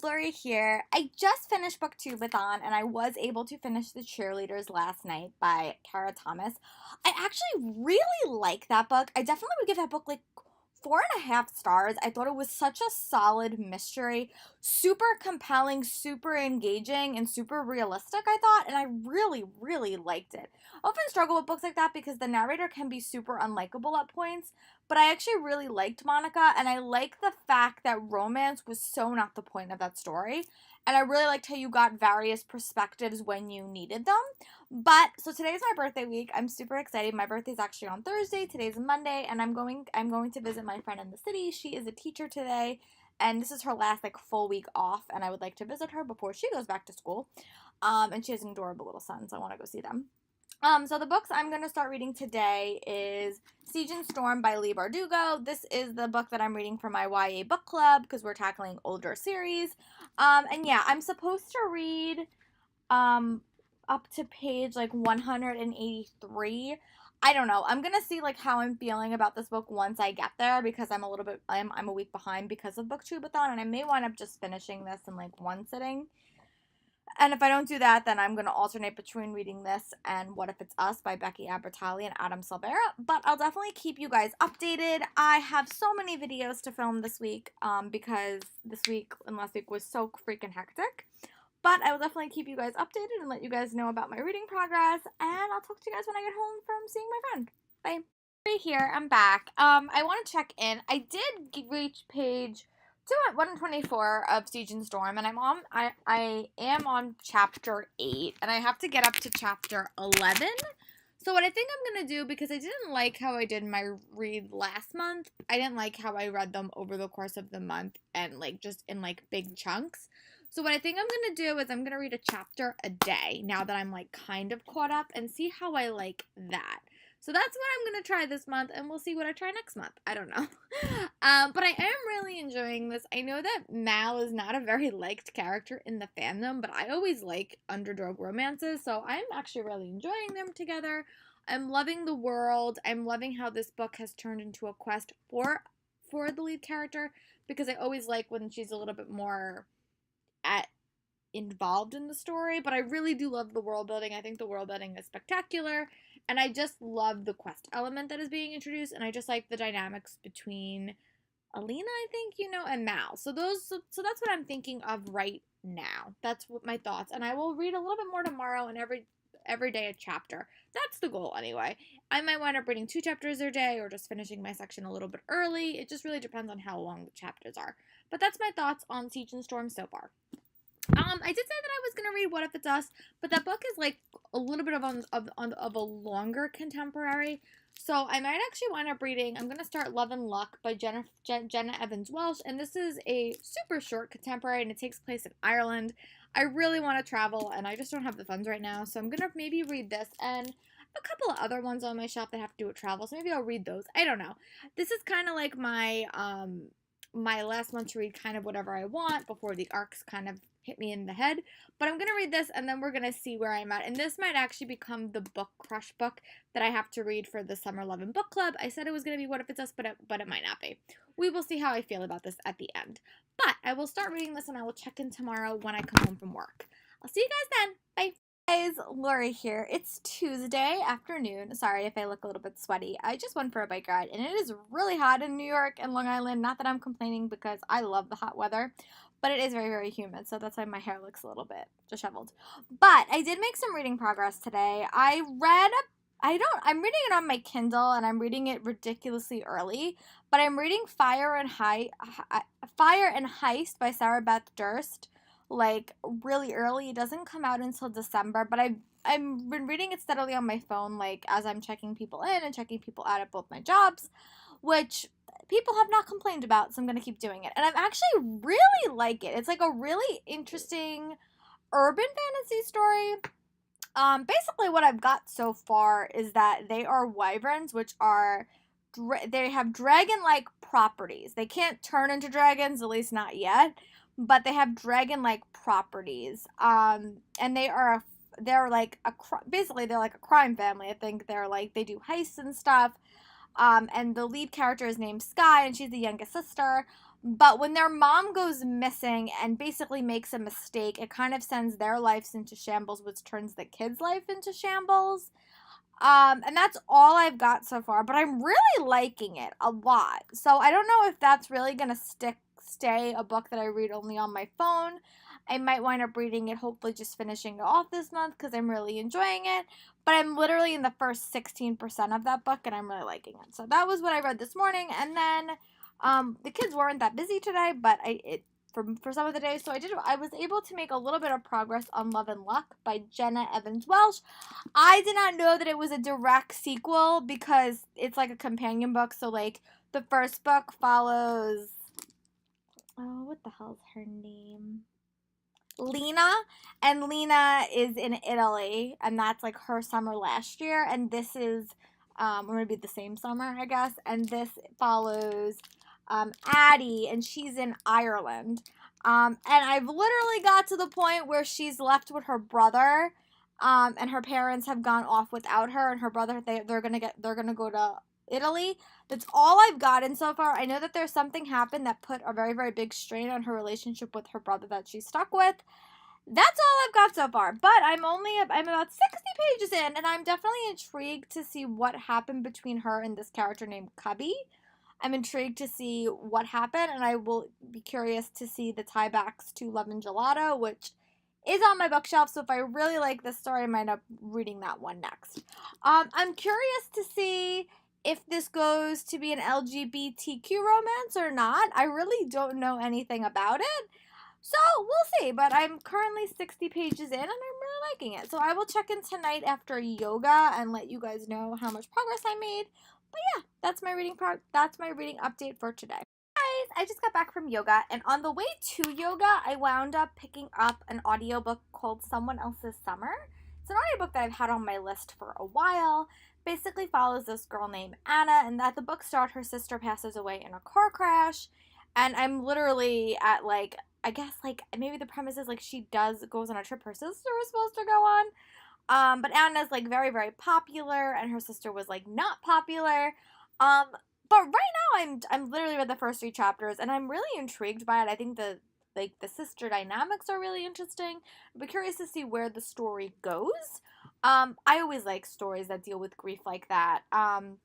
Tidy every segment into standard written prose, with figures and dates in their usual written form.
Lori here. I just finished book 2 and I was able to finish The Cheerleaders last night by Kara Thomas. I actually really like that book. I definitely would give that book like 4.5 stars. I thought it was such a solid mystery, super compelling, super engaging, and super realistic, I thought, and I really, really liked it. I often struggle with books like that because the narrator can be super unlikable at points, but I actually really liked Monica, and I like the fact that romance was so not the point of that story. And I really liked how you got various perspectives when you needed them. But so today's my birthday week. I'm super excited. My birthday's actually on Thursday. Today's Monday, and I'm going to visit my friend in the city. She is a teacher today, and this is her last like full week off, and I would like to visit her before she goes back to school. And she has an adorable little son, so I want to go see them. So the books I'm going to start reading today is Siege and Storm by Leigh Bardugo. This is the book that I'm reading for my YA book club because we're tackling older series. And yeah, I'm supposed to read um, up to page like 183. I don't know. I'm gonna see like how I'm feeling about this book once I get there because I'm a week behind because of Booktubeathon, and I may wind up just finishing this in like one sitting. And if I don't do that, then I'm going to alternate between reading this and What If It's Us by Becky Albertalli and Adam Silvera. But I'll definitely keep you guys updated. I have so many videos to film this week because this week and last week was so freaking hectic. But I will definitely keep you guys updated and let you guys know about my reading progress. And I'll talk to you guys when I get home from seeing my friend. Bye. Right here, I'm back. I want to check in. I did reach page 124 of Siege and Storm, and I am on chapter 8, and I have to get up to chapter 11. So what I think I'm going to do, because I didn't like how I did my read last month, I didn't like how I read them over the course of the month and like just in like big chunks. So what I think I'm going to do is I'm going to read a chapter a day now that I'm like kind of caught up and see how I like that. So that's what I'm going to try this month, and we'll see what I try next month. I don't know. But I am really enjoying this. I know that Mal is not a very liked character in the fandom, but I always like underdog romances, so I'm actually really enjoying them together. I'm loving the world. I'm loving how this book has turned into a quest for the lead character, because I always like when she's a little bit more involved in the story, but I really do love the world building. I think the world building is spectacular, and I just love the quest element that is being introduced, and I just like the dynamics between Alina, I think, and Mal. So that's what I'm thinking of right now. That's what my thoughts, and I will read a little bit more tomorrow and every day a chapter. That's the goal anyway. I might wind up reading 2 chapters a day or just finishing my section a little bit early. It just really depends on how long the chapters are. But that's my thoughts on Siege and Storm so far. I did say that I was gonna read What If It's Us, but that book is like a little bit of a longer contemporary. So I might actually wind up reading. I'm gonna start Love and Luck by Jenna Evans Welsh, and this is a super short contemporary, and it takes place in Ireland. I really want to travel, and I just don't have the funds right now, so I'm gonna maybe read this and a couple of other ones on my shelf that have to do with travel. So maybe I'll read those. I don't know. This is kind of like my last month to read kind of whatever I want before the arcs kind of hit me in the head. But I'm going to read this, and then we're going to see where I'm at. And this might actually become the book crush book that I have to read for the Summer Love and Book Club. I said it was going to be What If It's Us, but it might not be. We will see how I feel about this at the end. But I will start reading this, and I will check in tomorrow when I come home from work. I'll see you guys then. Bye. Guys, Lori here. It's Tuesday afternoon. Sorry if I look a little bit sweaty. I just went for a bike ride, and it is really hot in New York and Long Island. Not that I'm complaining because I love the hot weather, but it is very, very humid, so that's why my hair looks a little bit disheveled. But I did make some reading progress today. I'm reading it on my Kindle, and I'm reading it ridiculously early, but I'm reading Fire and Heist by Sarah Beth Durst, like really early. It doesn't come out until December, but I've been reading it steadily on my phone, like as I'm checking people in and checking people out at both my jobs, which people have not complained about, so I'm going to keep doing it. And I'm actually really like it. It's like a really interesting urban fantasy story. Basically what I've got so far is that they are wyverns, which are they have dragon-like properties. They can't turn into dragons, at least not yet, but they have dragon-like properties. And they're like basically they're like a crime family. I think they do heists and stuff. And the lead character is named Sky, and she's the youngest sister. But when their mom goes missing and basically makes a mistake, it kind of sends their lives into shambles, which turns the kid's life into shambles. And that's all I've got so far, but I'm really liking it a lot. So I don't know if that's really gonna stay a book that I read only on my phone. I might wind up reading it, hopefully just finishing it off this month because I'm really enjoying it. But I'm literally in the first 16% of that book and I'm really liking it. So that was what I read this morning. And then the kids weren't that busy today, but for some of the days. So I was able to make a little bit of progress on Love and Luck by Jenna Evans Welsh. I did not know that it was a direct sequel because it's like a companion book. So like the first book follows, oh, what the hell's her name? Lena, and Lena is in Italy, and that's like her summer last year, and this is gonna be the same summer, I guess, and this follows Addie, and she's in Ireland, and I've literally got to the point where she's left with her brother, and her parents have gone off without her, and her brother they're gonna go to Italy. That's all I've gotten so far. I know that there's something happened that put a very, very big strain on her relationship with her brother that she's stuck with. That's all I've got so far. But I'm about 60 pages in, and I'm definitely intrigued to see what happened between her and this character named Cubby. I'm intrigued to see what happened, and I will be curious to see the tiebacks to Love and Gelato, which is on my bookshelf. So if I really like this story, I might end up reading that one next. I'm curious to see if this goes to be an LGBTQ romance or not. I really don't know anything about it. So we'll see, but I'm currently 60 pages in and I'm really liking it. So I will check in tonight after yoga and let you guys know how much progress I made. But yeah, that's my reading update for today. Guys, I just got back from yoga, and on the way to yoga, I wound up picking up an audiobook called Someone Else's Summer. It's an audiobook that I've had on my list for a while. Basically follows this girl named Anna, and at the book start, her sister passes away in a car crash, and I'm literally at like, I guess like maybe the premise is like she goes on a trip her sister was supposed to go on. But Anna's like very, very popular, and her sister was like not popular. But right now I'm literally read the first 3 chapters, and I'm really intrigued by it. I think the sister dynamics are really interesting. I'm curious to see where the story goes. I always like stories that deal with grief like that. And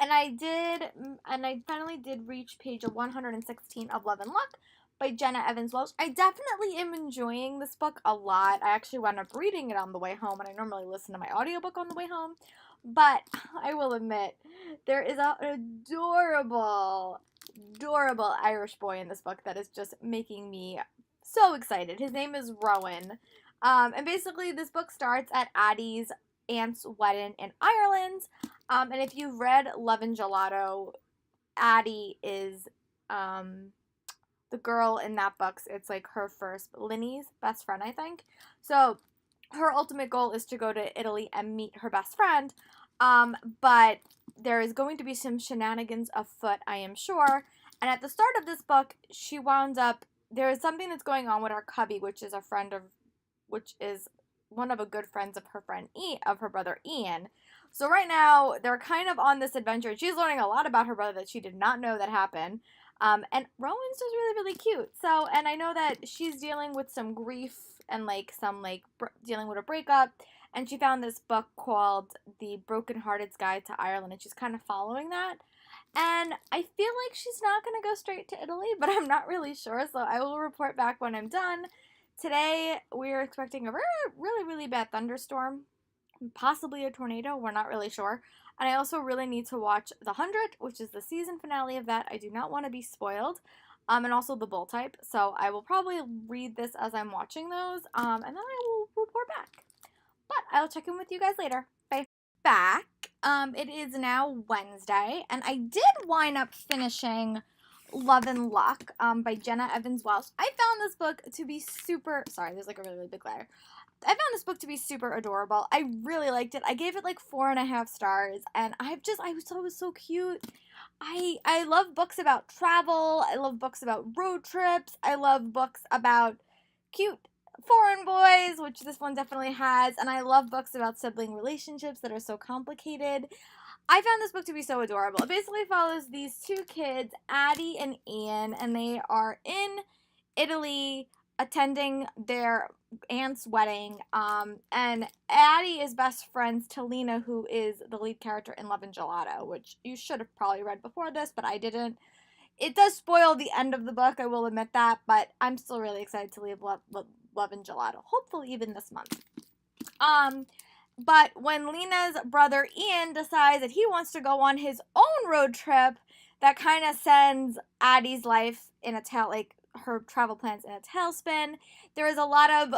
I finally did reach page 116 of Love and Luck by Jenna Evans Welsh. I definitely am enjoying this book a lot. I actually wound up reading it on the way home, and I normally listen to my audiobook on the way home. But I will admit, there is an adorable Irish boy in this book that is just making me so excited. His name is Rowan. And basically, this book starts at Addie's aunt's wedding in Ireland. And if you've read Love and Gelato, Addie is the girl in that book. It's like her Linny's best friend, I think. So her ultimate goal is to go to Italy and meet her best friend. But there is going to be some shenanigans afoot, I am sure. And at the start of this book, she wound up, there is something that's going on with our Cubby, which is one of a good friends of her of her brother Ian. So right now, they're kind of on this adventure. She's learning a lot about her brother that she did not know that happened. And Rowan's just really, really cute. So, and I know that she's dealing with some grief and like dealing with a breakup. And she found this book called The Brokenhearted's Guide to Ireland, and she's kind of following that. And I feel like she's not going to go straight to Italy, but I'm not really sure. So I will report back when I'm done. Today, we're expecting a really, really bad thunderstorm, possibly a tornado. We're not really sure. And I also really need to watch The 100, which is the season finale of that. I do not want to be spoiled. And also The Bull Type. So I will probably read this as I'm watching those. And then I will report back. But I'll check in with you guys later. Bye. Back. It is now Wednesday. And I did wind up finishing Love and Luck by Jenna Evans Welsh. I found this book to be super... Sorry, there's like a really, really big ladder. I found this book to be super adorable. I really liked it. I gave it like 4.5 stars, and I thought it was so cute. I love books about travel. I love books about road trips. I love books about cute foreign boys, which this one definitely has, and I love books about sibling relationships that are so complicated. I found this book to be so adorable. It basically follows these two kids, Addie and Ian, and they are in Italy attending their aunt's wedding. And Addie is best friends to Lena, who is the lead character in Love and Gelato, which you should have probably read before this, but I didn't. It does spoil the end of the book, I will admit that, but I'm still really excited to read Love and Gelato, hopefully even this month. But when Lena's brother Ian decides that he wants to go on his own road trip, that kind of sends Addie's life in a like her travel plans in a tailspin. There is a lot of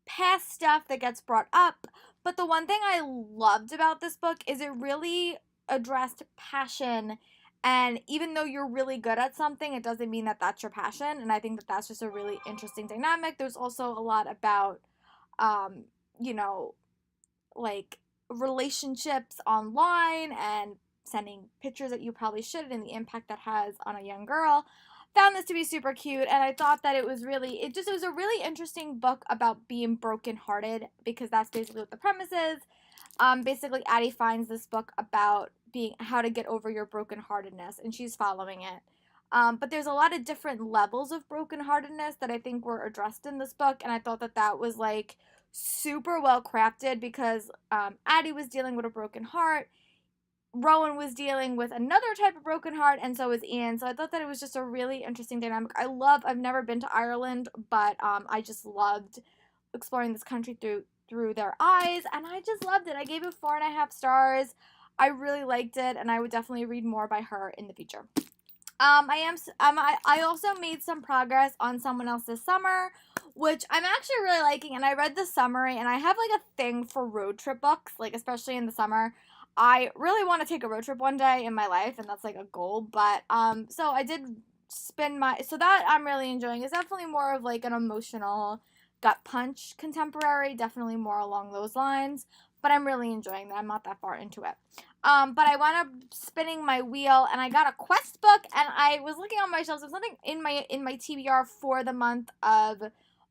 past stuff that gets brought up, but the one thing I loved about this book is it really addressed passion. And even though you're really good at something, it doesn't mean that that's your passion. And I think that that's just a really interesting dynamic. There's also a lot about, you know, like relationships online and sending pictures that you probably shouldn't and the impact that has on a young girl. Found this to be super cute, and I thought that it was a really interesting book about being brokenhearted, because that's basically what the premise is. Basically Addie finds this book about being how to get over your brokenheartedness, and she's following it. But there's a lot of different levels of brokenheartedness that I think were addressed in this book, and I thought that that was like super well crafted, because Addie was dealing with a broken heart, Rowan was dealing with another type of broken heart, and so was Ian. So I thought that it was just a really interesting dynamic. I've never been to Ireland, but I just loved exploring this country through their eyes, and I just loved it. I gave it 4.5 stars. I really liked it, and I would definitely read more by her in the future. I also made some progress on Someone Else's Summer, which I'm actually really liking, and I read the summary, and I have like a thing for road trip books, like especially in the summer. I really want to take a road trip one day in my life, and that's like a goal, but so I did so that I'm really enjoying. It's definitely more of like an emotional gut punch contemporary, definitely more along those lines, but I'm really enjoying that. I'm not that far into it. But I wound up spinning my wheel, and I got a quest book, and I was looking on my shelves. There's something in my TBR for the month of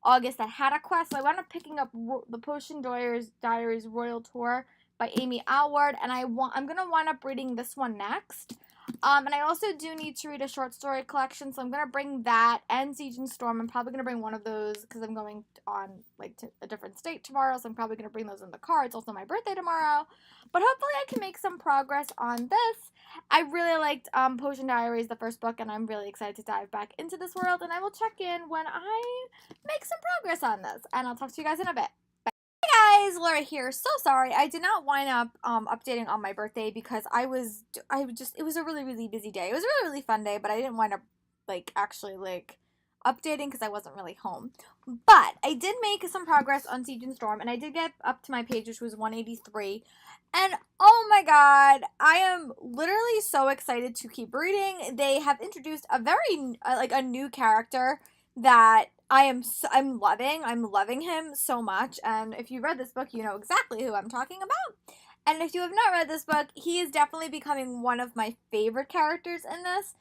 August that had a quest, so I wound up picking up the Potion Diaries Royal Tour by Amy Alward, and I'm gonna wind up reading this one next. And I also do need to read a short story collection, so I'm gonna bring that and Siege and Storm. I'm probably gonna bring one of those because I'm going on like to a different state tomorrow, so I'm probably gonna bring those in the car. It's also my birthday tomorrow, but hopefully I can make some progress on this. I really liked Potion Diaries, the first book, and I'm really excited to dive back into this world. And I will check in when I make some progress on this, and I'll talk to you guys in a bit. Hey guys, Laura here. So sorry, I did not wind up updating on my birthday because it was a really busy day. It was a really fun day, but I didn't wind up actually updating because I wasn't really home. But I did make some progress on Siege and Storm, and I did get up to my page, which was 183. And oh my god, I am literally so excited to keep reading. They have introduced a very a new character that I'm loving. I'm loving him so much. And if you read this book, you know exactly who I'm talking about. And if you have not read this book, he is definitely becoming one of my favorite characters in this.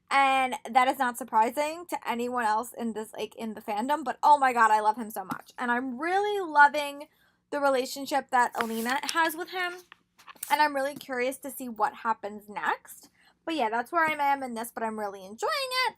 And that is not surprising to anyone else in this in the fandom, but oh my god, I love him so much. And I'm really loving the relationship that Alina has with him. And I'm really curious to see what happens next. But yeah, that's where I am in this, but I'm really enjoying it.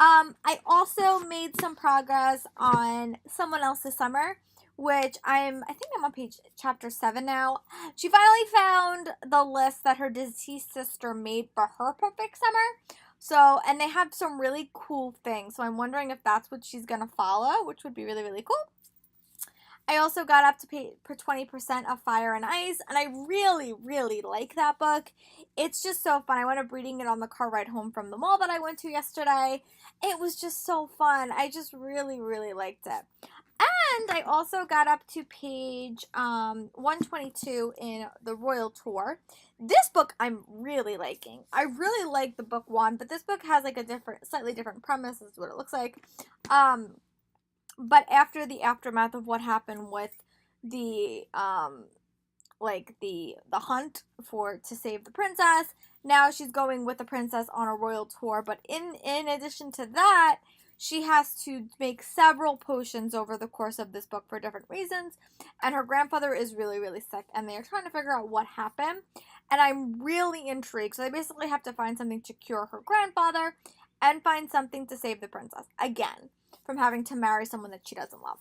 I also made some progress on Someone Else's Summer, which I think I'm on chapter 7 now. She finally found the list that her deceased sister made for her perfect summer. So, and they have some really cool things. So I'm wondering if that's what she's going to follow, which would be really cool. I also got up to pay for 20% of Fire and Ice, and I really like that book. It's just so fun. I wound up reading it on the car ride home from the mall that I went to yesterday. It was just so fun. I just really liked it. And I also got up to page 122 in the Royal Tour. This book I'm really liking. I really like the book one, but this book has like a slightly different premise, is what it looks like. But after the aftermath of what happened with the the hunt to save the princess, now she's going with the princess on a royal tour. But in addition to that, she has to make several potions over the course of this book for different reasons, and her grandfather is really, really sick, and they're trying to figure out what happened, and I'm really intrigued. So they basically have to find something to cure her grandfather and find something to save the princess, again, from having to marry someone that she doesn't love.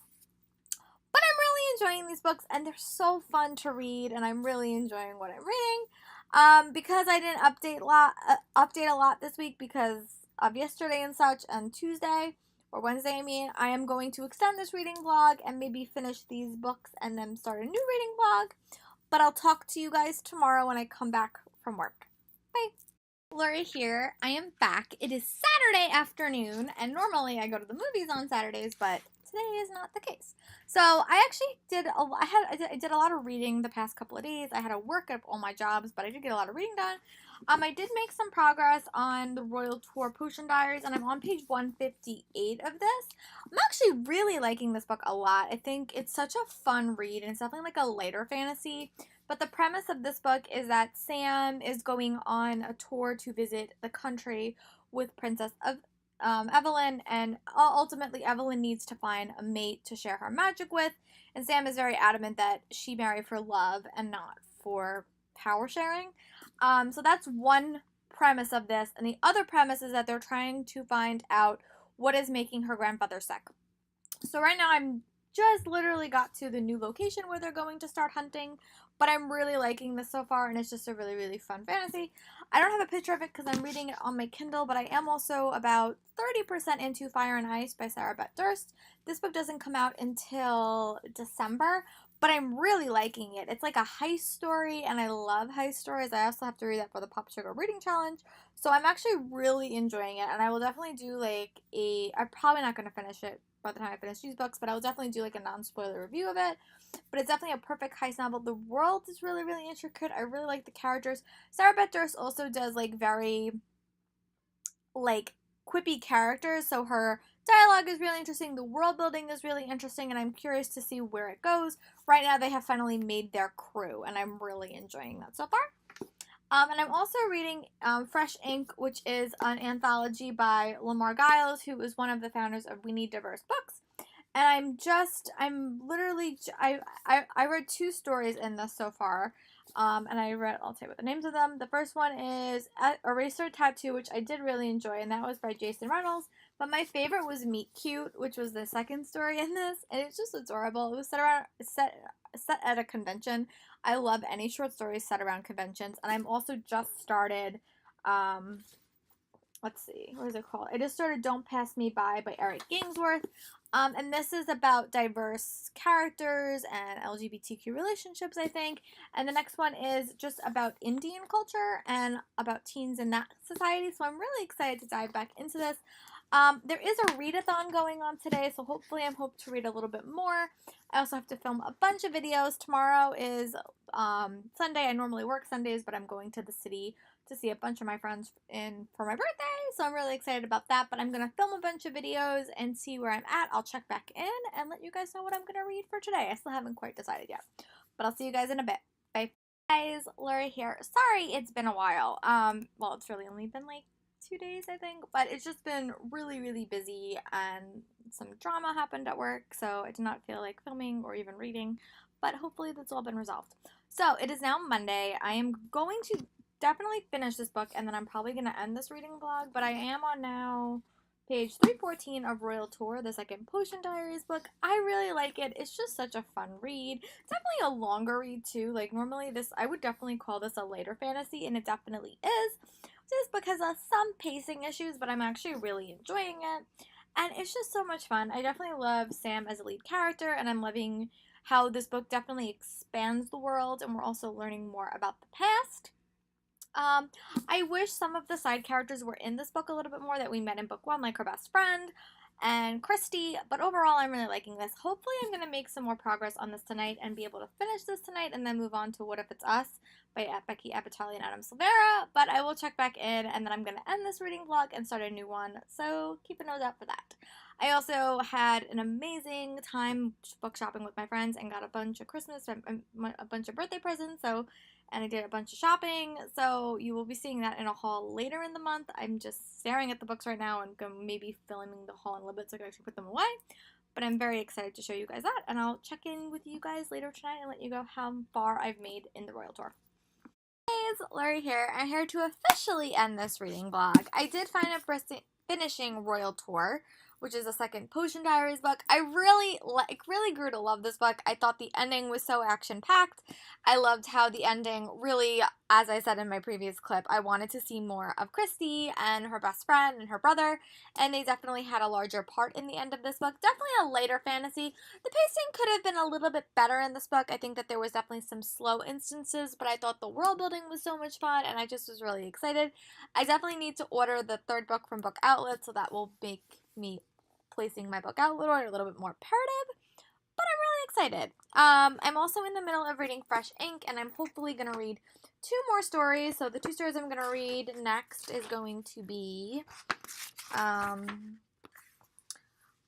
But I'm really enjoying these books, and they're so fun to read, and I'm really enjoying what I'm reading. Because I didn't update a lot this week because of yesterday and such, and Tuesday or Wednesday, I am going to extend this reading vlog and maybe finish these books and then start a new reading vlog. But I'll talk to you guys tomorrow when I come back from work. Bye. Lori here. I am back. It is Saturday afternoon, and normally I go to the movies on Saturdays, but today is not the case. So I actually I did a lot of reading the past couple of days. I had to work up all my jobs, but I did get a lot of reading done. I did make some progress on the Royal Tour Potion Diaries, and I'm on page 158 of this. I'm actually really liking this book a lot. I think it's such a fun read, and it's definitely like a lighter fantasy. But the premise of this book is that Sam is going on a tour to visit the country with Princess Evelyn, and ultimately Evelyn needs to find a mate to share her magic with, and Sam is very adamant that she marry for love and not for power sharing. So that's one premise of this, and the other premise is that they're trying to find out what is making her grandfather sick. So right now I'm just literally got to the new location where they're going to start hunting, but I'm really liking this so far, and it's just a really, really fun fantasy. I don't have a picture of it because I'm reading it on my Kindle, but I am also about 30% into Fire and Ice by Sarah Beth Durst. This book doesn't come out until December, but I'm really liking it. It's like a heist story, and I love heist stories. I also have to read that for the Pop Sugar Reading Challenge, so I'm actually really enjoying it, and I will definitely do I'm probably not going to finish it by the time I finish these books, but I will definitely do like a non-spoiler review of it. But it's definitely a perfect heist novel. The world is really, really intricate. I really like the characters. Sarah Beth Durst also does very quippy characters, so her dialogue is really interesting. The world building is really interesting, and I'm curious to see where it goes. Right now, they have finally made their crew, and I'm really enjoying that so far. And I'm also reading Fresh Ink, which is an anthology by Lamar Giles, who is one of the founders of We Need Diverse Books. And I read 2 stories in this so far. And I'll tell you what the names of them. The first one is Eraser Tattoo, which I did really enjoy, and that was by Jason Reynolds. But my favorite was Meet Cute, which was the second story in this, and it's just adorable. It was set at a convention. I love any short stories set around conventions, and I'm also just started, let's see, what is it called? I just started Don't Pass Me by Eric Gainsworth, and this is about diverse characters and LGBTQ relationships, I think, and the next one is just about Indian culture and about teens in that society, so I'm really excited to dive back into this. There is a readathon going on today, so hopefully I'm hoping to read a little bit more. I also have to film a bunch of videos. Tomorrow is Sunday. I normally work Sundays, but I'm going to the city to see a bunch of my friends for my birthday, so I'm really excited about that. But I'm going to film a bunch of videos and see where I'm at. I'll check back in and let you guys know what I'm going to read for today. I still haven't quite decided yet, but I'll see you guys in a bit. Bye. Guys, Lori here. Sorry it's been a while. Well, it's really only been 2 days, I think, but it's just been really, really busy, and some drama happened at work, so I did not feel like filming or even reading, but hopefully that's all been resolved. So it is now Monday. I am going to definitely finish this book, and then I'm probably going to end this reading vlog, but I am on now page 314 of Royal Tour, the second Potion Diaries book. I really like it. It's just such a fun read. It's definitely a longer read too. Normally I would definitely call this a lighter fantasy, and it definitely is. This book has some pacing issues, but I'm actually really enjoying it, and it's just so much fun. I definitely love Sam as a lead character, and I'm loving how this book definitely expands the world, and we're also learning more about the past. I wish some of the side characters were in this book a little bit more that we met in book 1, like her best friend and Christy, but overall I'm really liking this. Hopefully I'm going to make some more progress on this tonight and be able to finish this tonight and then move on to What If It's Us by Becky Apatow and Adam Silvera, but I will check back in, and then I'm going to end this reading vlog and start a new one, so keep a nose out for that. I also had an amazing time book shopping with my friends and got a bunch of Christmas, a bunch of birthday presents. And I did a bunch of shopping. So you will be seeing that in a haul later in the month. I'm just staring at the books right now and maybe filming the haul in a little bit so I can actually put them away. But I'm very excited to show you guys that, and I'll check in with you guys later tonight and let you know how far I've made in the Royal Tour. Hey, it's Lori here. I'm here to officially end this reading vlog. I did find up finishing Royal Tour, which is the second Potion Diaries book. I really grew to love this book. I thought the ending was so action-packed. I loved how the ending really, as I said in my previous clip, I wanted to see more of Christy and her best friend and her brother, and they definitely had a larger part in the end of this book. Definitely a lighter fantasy. The pacing could have been a little bit better in this book. I think that there was definitely some slow instances, but I thought the world building was so much fun, and I just was really excited. I definitely need to order the third book from Book Outlet, so that will make me placing my book outlet order a little bit more imperative, but I'm really excited. I'm also in the middle of reading Fresh Ink, and I'm hopefully going to read 2 more stories. So the 2 stories I'm going to read next is going to be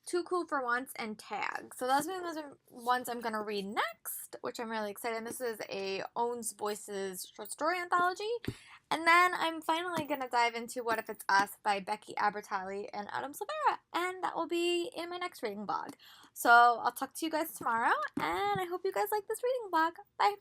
Too Cool for Once and Tag. So those are the ones I'm going to read next, which I'm really excited. And this is a Owns Voices short story anthology. And then I'm finally going to dive into What If It's Us by Becky Albertalli and Adam Silvera. And that will be in my next reading vlog. So I'll talk to you guys tomorrow. And I hope you guys like this reading vlog. Bye.